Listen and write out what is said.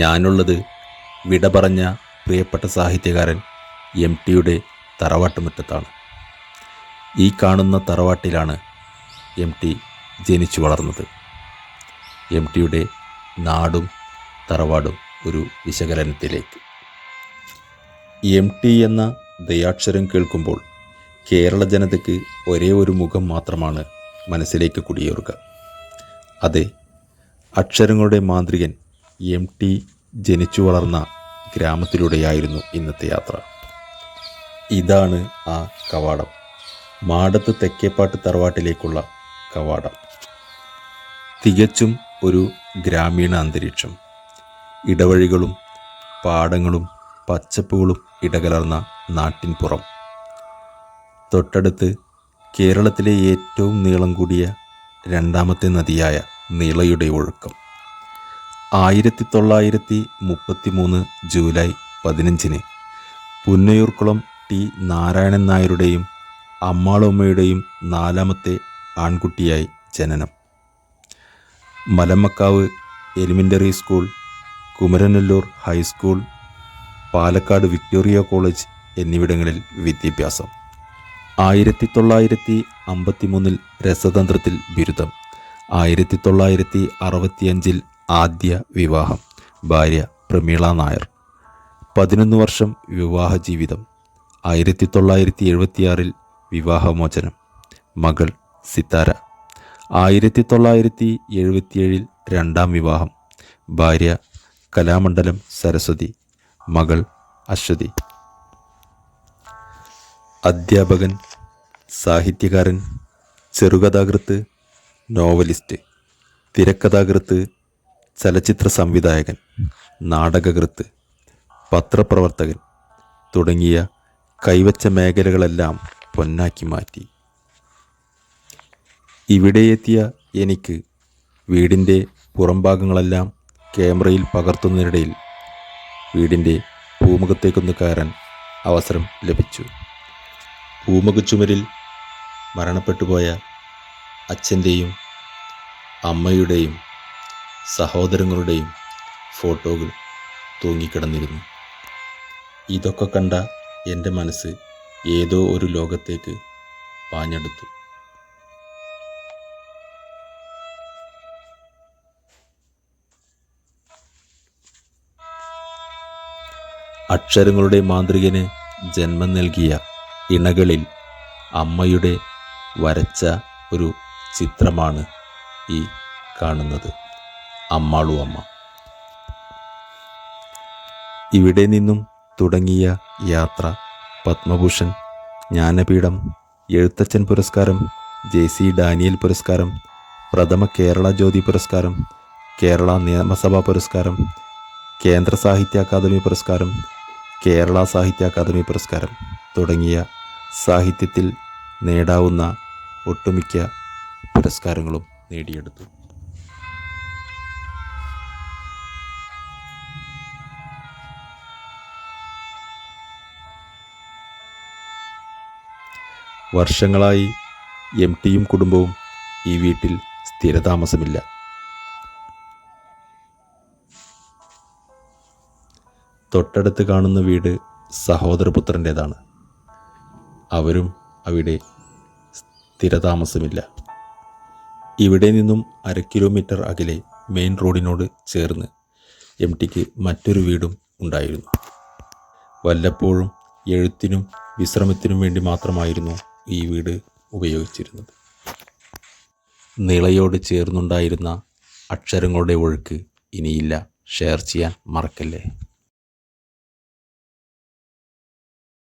ഞാനുള്ളത് വിട പറഞ്ഞ പ്രിയപ്പെട്ട സാഹിത്യകാരൻ MTയുടെ തറവാട്ടുമുറ്റത്താണ്. ഈ കാണുന്ന തറവാട്ടിലാണ് MT ജനിച്ചു വളർന്നത്. MTയുടെ നാടും തറവാടും ഒരു വിശകലനത്തിലേക്ക്. MT എന്ന ദയാക്ഷരം കേൾക്കുമ്പോൾ കേരള ജനതയ്ക്ക് ഒരേ ഒരു മുഖം മാത്രമാണ് മനസ്സിലേക്ക് കുടിയേറുക. അതെ, അക്ഷരങ്ങളുടെ മാന്ത്രികൻ MT ജനിച്ചു വളർന്ന ഗ്രാമത്തിലൂടെയായിരുന്നു ഇന്നത്തെ യാത്ര. ഇതാണ് ആ കവാടം, മാടത്ത് തെക്കേപ്പാട്ട് തറവാട്ടിലേക്കുള്ള കവാടം. തികച്ചും ഒരു ഗ്രാമീണ അന്തരീക്ഷം. ഇടവഴികളും പാടങ്ങളും പച്ചപ്പുകളും ഇടകലർന്ന നാട്ടിൻപുറം. തൊട്ടടുത്ത് കേരളത്തിലെ ഏറ്റവും നീളം കൂടിയ രണ്ടാമത്തെ നദിയായ നിളയുടെ ഒഴുക്കം. 1933 ജൂലൈ 15 പുന്നയൂർക്കുളം T നാരായണൻ നായരുടെയും അമ്മാളുമ്മയുടെയും 4ാമത്തെ ആൺകുട്ടിയായി ജനനം. Malamakkavu elementary school, Kumaranellur high school, Palakkad Victoria college എന്നിവിടങ്ങളിൽ വിദ്യാഭ്യാസം. 1953 രസതന്ത്രത്തിൽ ബിരുദം. 1965 ആദ്യ വിവാഹം, ഭാര്യ പ്രമീള നായർ. 11 വർഷം വിവാഹ ജീവിതം. 1976 വിവാഹമോചനം, മകൾ സിത്താര. 1977 രണ്ടാം വിവാഹം, ഭാര്യ കലാമണ്ഡലം സരസ്വതി, മകൾ അശ്വതി. അധ്യാപകൻ, സാഹിത്യകാരൻ, ചെറുകഥാകൃത്ത്, നോവലിസ്റ്റ്, തിരക്കഥാകൃത്ത്, ചലച്ചിത്ര സംവിധായകൻ, നാടകകൃത്ത്, പത്രപ്രവർത്തകൻ തുടങ്ങിയ കൈവച്ച മേഖലകളെല്ലാം പൊന്നാക്കി മാറ്റി. ഇവിടെയെത്തിയ എനിക്ക് വീടിൻ്റെ പുറംഭാഗങ്ങളെല്ലാം ക്യാമറയിൽ പകർത്തുന്നതിനിടയിൽ വീടിൻ്റെ പൂമുഖത്തേക്കൊന്ന് കയറാൻ അവസരം ലഭിച്ചു. പൂമുഖ ചുമരിൽ മരണപ്പെട്ടുപോയ അച്ഛൻ്റെയും അമ്മയുടെയും സഹോദരങ്ങളുടെയും ഫോട്ടോകൾ തൂങ്ങിക്കിടന്നിരുന്നു. ഇതൊക്കെ കണ്ട എൻ്റെ മനസ്സ് ഏതോ ഒരു ലോകത്തേക്ക് പാഞ്ഞെടുത്തു. അക്ഷരങ്ങളുടെ മാന്ത്രികന് ജന്മം നൽകിയ ഇണകളിൽ അമ്മയുടെ വരച്ച ഒരു ചിത്രമാണ് ഈ കാണുന്നത്, അമ്മാളു അമ്മ. ഇവിടെ നിന്നും തുടങ്ങിയ യാത്ര പത്മഭൂഷൺ, ജ്ഞാനപീഠം, എഴുത്തച്ഛൻ പുരസ്കാരം, JC ഡാനിയൽ പുരസ്കാരം, പ്രഥമ കേരള ജ്യോതി പുരസ്കാരം, കേരള നിയമസഭാ പുരസ്കാരം, കേന്ദ്ര സാഹിത്യ അക്കാദമി പുരസ്കാരം, കേരള സാഹിത്യ അക്കാദമി പുരസ്കാരം തുടങ്ങിയ സാഹിത്യത്തിൽ നേടാവുന്ന ഒട്ടുമിക്ക പുരസ്കാരങ്ങളും നേടിയെടുത്തു. വർഷങ്ങളായി MTയും കുടുംബവും ഈ വീട്ടിൽ സ്ഥിരതാമസമില്ല. തൊട്ടടുത്ത് കാണുന്ന വീട് സഹോദരപുത്രൻ്റേതാണ്. അവരും അവിടെ സ്ഥിരതാമസമില്ല. ഇവിടെ നിന്നും 1/2 കിലോമീറ്റർ അകലെ മെയിൻ റോഡിനോട് ചേർന്ന് MTക്ക് മറ്റൊരു വീടും ഉണ്ടായിരുന്നു. വല്ലപ്പോഴും എഴുത്തിനും വിശ്രമത്തിനും വേണ്ടി മാത്രമായിരുന്നു ഈ വീട് ഉപയോഗിച്ചിരുന്നത്. നിളയോട് ചേർന്നുണ്ടായിരുന്ന അക്ഷരങ്ങളുടെ ഒഴുക്ക് ഇനിയില്ല. ഷെയർ ചെയ്യാൻ മറക്കല്ലേ.